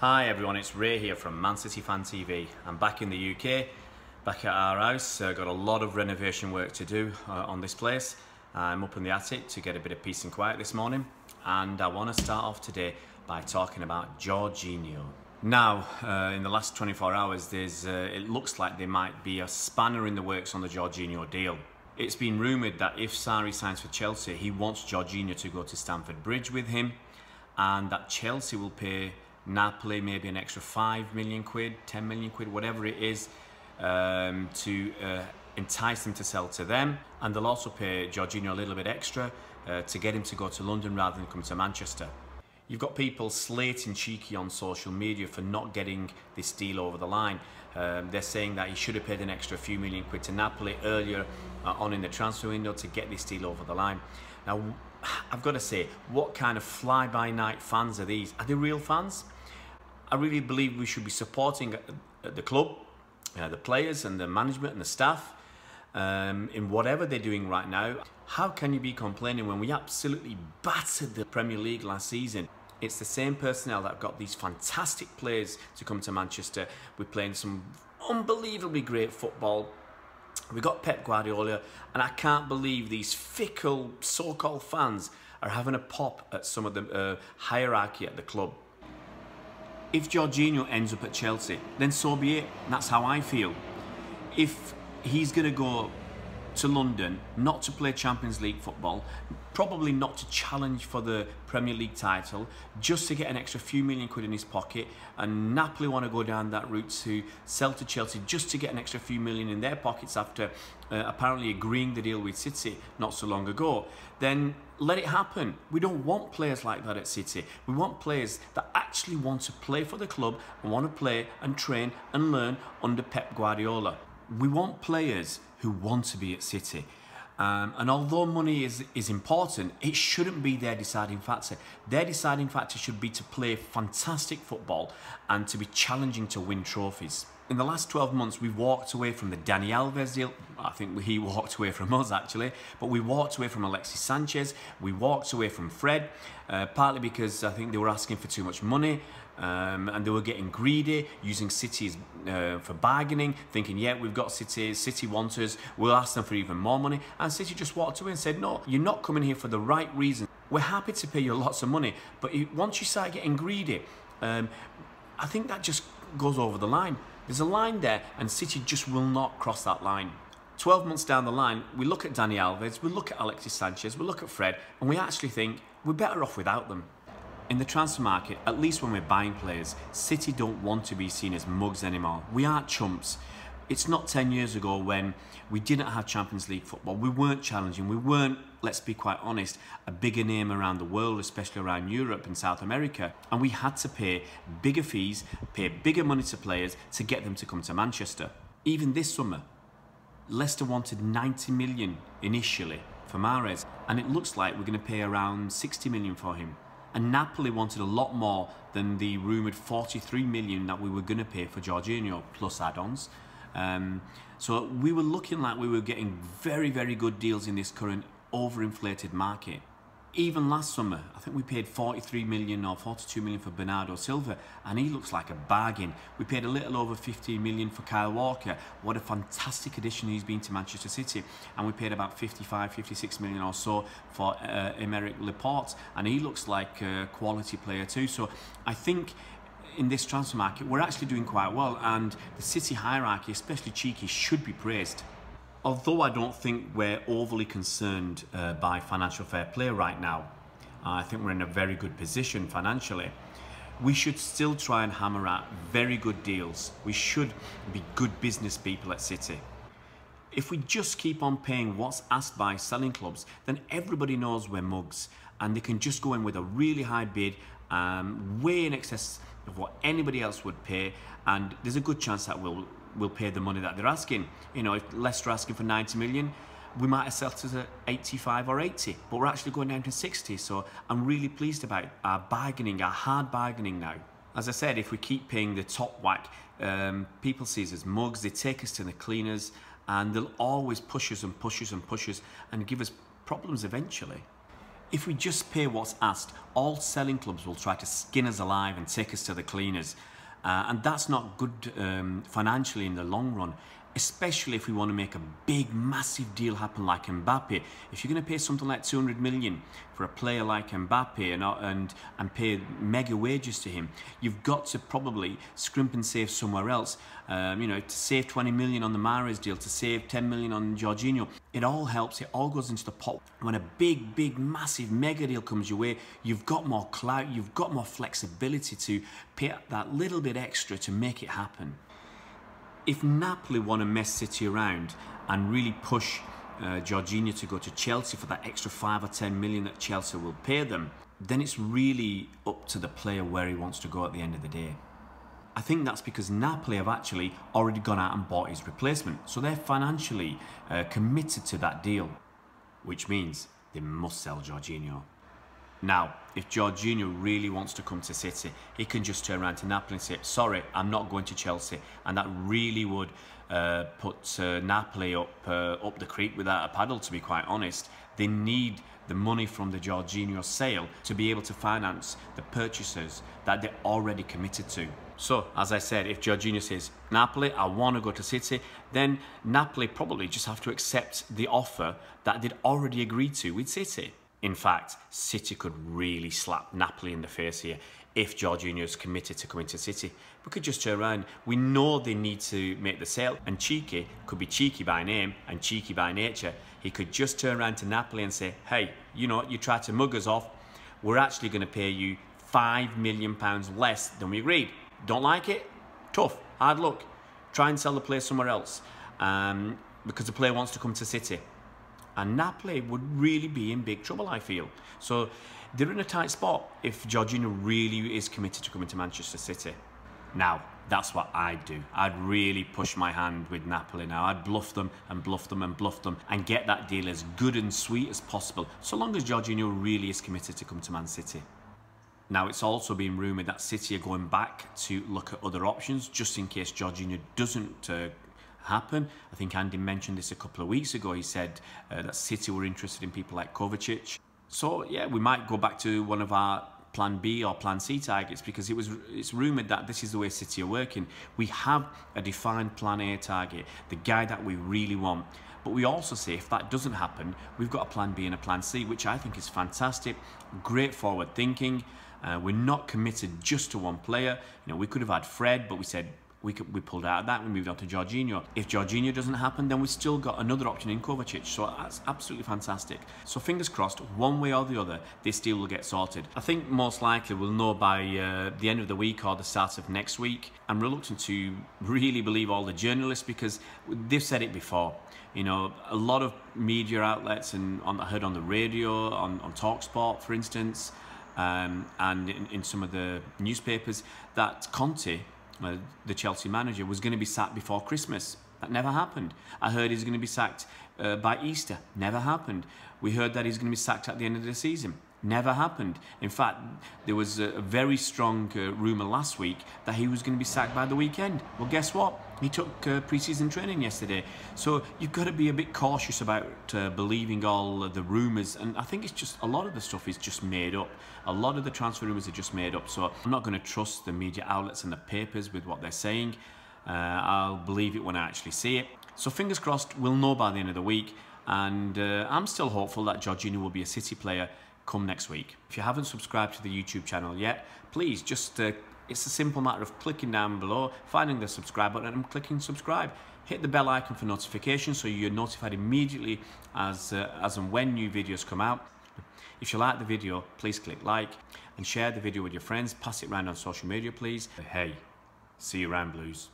Hi everyone, it's Ray here from Man City Fan TV. I'm back in the UK, back at our house. Got a lot of renovation work to do on this place. I'm up in the attic to get a bit of peace and quiet this morning, and I want to start off today by talking about Jorginho. Now, in the last 24 hours, it looks like there might be a spanner in the works on the Jorginho deal. It's been rumoured that if Sarri signs for Chelsea, he wants Jorginho to go to Stamford Bridge with him, and that Chelsea will pay Napoli maybe an extra 5 million quid, 10 million quid, whatever it is, to entice them to sell to them. And they'll also pay Jorginho a little bit extra to get him to go to London rather than come to Manchester. You've got people slating Cheeky on social media for not getting this deal over the line. They're saying that he should have paid an extra few million quid to Napoli earlier on in the transfer window to get this deal over the line. Now, I've got to say, what kind of fly-by-night fans are these? Are they real fans? I really believe we should be supporting the club, the players and the management and the staff in whatever they're doing right now. How can you be complaining when we absolutely battered the Premier League last season? It's the same personnel that got these fantastic players to come to Manchester. We're playing some unbelievably great football. We got Pep Guardiola, and I can't believe these fickle so-called fans are having a pop at some of the hierarchy at the club. If Jorginho ends up at Chelsea, then so be it. That's how I feel. If he's going to go to London, not to play Champions League football, probably not to challenge for the Premier League title, just to get an extra few million quid in his pocket, and Napoli want to go down that route to sell to Chelsea just to get an extra few million in their pockets after apparently agreeing the deal with City not so long ago, then let it happen. We don't want players like that at City. We want players that actually want to play for the club and want to play and train and learn under Pep Guardiola. We want players who want to be at City. And although money is important, it shouldn't be their deciding factor. Their deciding factor should be to play fantastic football and to be challenging to win trophies. In the last 12 months, we've walked away from the Dani Alves deal. I think he walked away from us, actually. But we walked away from Alexis Sanchez. We walked away from Fred, partly because I think they were asking for too much money. And they were getting greedy, using City for bargaining, thinking, yeah, we've got City want us, we'll ask them for even more money. And City just walked away and said, no, you're not coming here for the right reason. We're happy to pay you lots of money, but once you start getting greedy, I think that just goes over the line. There's a line there, and City just will not cross that line. 12 months down the line, we look at Dani Alves, we look at Alexis Sanchez, we look at Fred, and we actually think we're better off without them. In the transfer market, at least when we're buying players, City don't want to be seen as mugs anymore. We aren't chumps. It's not 10 years ago when we didn't have Champions League football. We weren't challenging. We weren't, let's be quite honest, a bigger name around the world, especially around Europe and South America. And we had to pay bigger fees, pay bigger money to players to get them to come to Manchester. Even this summer, Leicester wanted 90 million initially for Mahrez, and it looks like we're going to pay around 60 million for him. And Napoli wanted a lot more than the rumoured 43 million that we were going to pay for Jorginho, plus add-ons. So we were looking like we were getting very, very good deals in this current overinflated market. Even last summer, I think we paid 43 million or 42 million for Bernardo Silva, and he looks like a bargain. We paid a little over 15 million for Kyle Walker. What a fantastic addition he's been to Manchester City. And we paid about 55, 56 million or so for Aymeric Laporte, and he looks like a quality player too. So I think in this transfer market, we're actually doing quite well, and the City hierarchy, especially Cheeky, should be praised. Although I don't think we're overly concerned by financial fair play right now, I think we're in a very good position financially. We should still try and hammer out very good deals. We should be good business people at City. If we just keep on paying what's asked by selling clubs, then everybody knows we're mugs, and they can just go in with a really high bid, way in excess of what anybody else would pay, and there's a good chance that we'll pay the money that they're asking. You know, if Leicester are asking for 90 million, we might have settled at 85 or 80, but we're actually going down to 60. So I'm really pleased about our bargaining, our hard bargaining now. As I said, if we keep paying the top whack, people see us as mugs, they take us to the cleaners, and they'll always push us and push us and push us and give us problems eventually. If we just pay what's asked, all selling clubs will try to skin us alive and take us to the cleaners. And that's not good financially in the long run, especially if we want to make a big, massive deal happen like Mbappe. If you're going to pay something like 200 million for a player like Mbappe and pay mega wages to him, you've got to probably scrimp and save somewhere else. You know, to save 20 million on the Mahrez deal, to save 10 million on Jorginho. It all helps, it all goes into the pot. When a big, massive mega deal comes your way, you've got more clout, you've got more flexibility to pay that little bit extra to make it happen. If Napoli want to mess City around and really push Jorginho to go to Chelsea for that extra 5 or 10 million that Chelsea will pay them, then it's really up to the player where he wants to go at the end of the day. I think that's because Napoli have actually already gone out and bought his replacement, so they're financially committed to that deal, which means they must sell Jorginho. Now, if Jorginho really wants to come to City, he can just turn around to Napoli and say, sorry, I'm not going to Chelsea. And that really would put Napoli up the creek without a paddle, to be quite honest. They need the money from the Jorginho sale to be able to finance the purchases that they're already committed to. So, as I said, if Jorginho says, Napoli, I want to go to City, then Napoli probably just have to accept the offer that they'd already agreed to with City. In fact, City could really slap Napoli in the face here if Jorginho is committed to coming to City. We could just turn around. We know they need to make the sale, and Cheeky could be cheeky by name and cheeky by nature. He could just turn around to Napoli and say, hey, you know, you tried to mug us off. We're actually going to pay you £5 million less than we agreed. Don't like it? Tough, hard luck. Try and sell the player somewhere else because the player wants to come to City. And Napoli would really be in big trouble, I feel. So they're in a tight spot if Jorginho really is committed to coming to Manchester City. Now, that's what I'd do. I'd really push my hand with Napoli now. I'd bluff them and bluff them and bluff them and get that deal as good and sweet as possible, so long as Jorginho really is committed to come to Man City. Now, it's also been rumoured that City are going back to look at other options just in case Jorginho doesn't happen. I think Andy mentioned this a couple of weeks ago. He said that City were interested in people like Kovacic. So yeah, we might go back to one of our plan B or plan C targets, because it's rumoured that this is the way City are working. We have a defined plan A target, the guy that we really want. But we also say if that doesn't happen, we've got a plan B and a plan C, which I think is fantastic. Great forward thinking. We're not committed just to one player. You know, we could have had Fred, but we said we pulled out of that. We moved on to Jorginho. If Jorginho doesn't happen, then we've still got another option in Kovacic. So that's absolutely fantastic. So fingers crossed, one way or the other, this deal will get sorted. I think most likely we'll know by the end of the week or the start of next week. I'm reluctant to really believe all the journalists because they've said it before. You know, a lot of media outlets, and I heard on the radio, on TalkSport, for instance, and in some of the newspapers, that Conte, the Chelsea manager, was going to be sacked before Christmas. That never happened. I heard he's going to be sacked by Easter. Never happened. We heard that he's going to be sacked at the end of the season. Never happened. In fact, there was a very strong rumour last week that he was going to be sacked by the weekend. Well, guess what? He took pre-season training yesterday. So you've got to be a bit cautious about believing all the rumours. And I think it's just, a lot of the stuff is just made up. A lot of the transfer rumours are just made up. So I'm not going to trust the media outlets and the papers with what they're saying. I'll believe it when I actually see it. So fingers crossed, we'll know by the end of the week. And I'm still hopeful that Jorginho will be a City player come next week. If you haven't subscribed to the YouTube channel yet, please just, it's a simple matter of clicking down below, finding the subscribe button and clicking subscribe. Hit the bell icon for notifications so you're notified immediately as and when new videos come out. If you like the video, please click like and share the video with your friends. Pass it around on social media, please. Hey, see you around, Blues.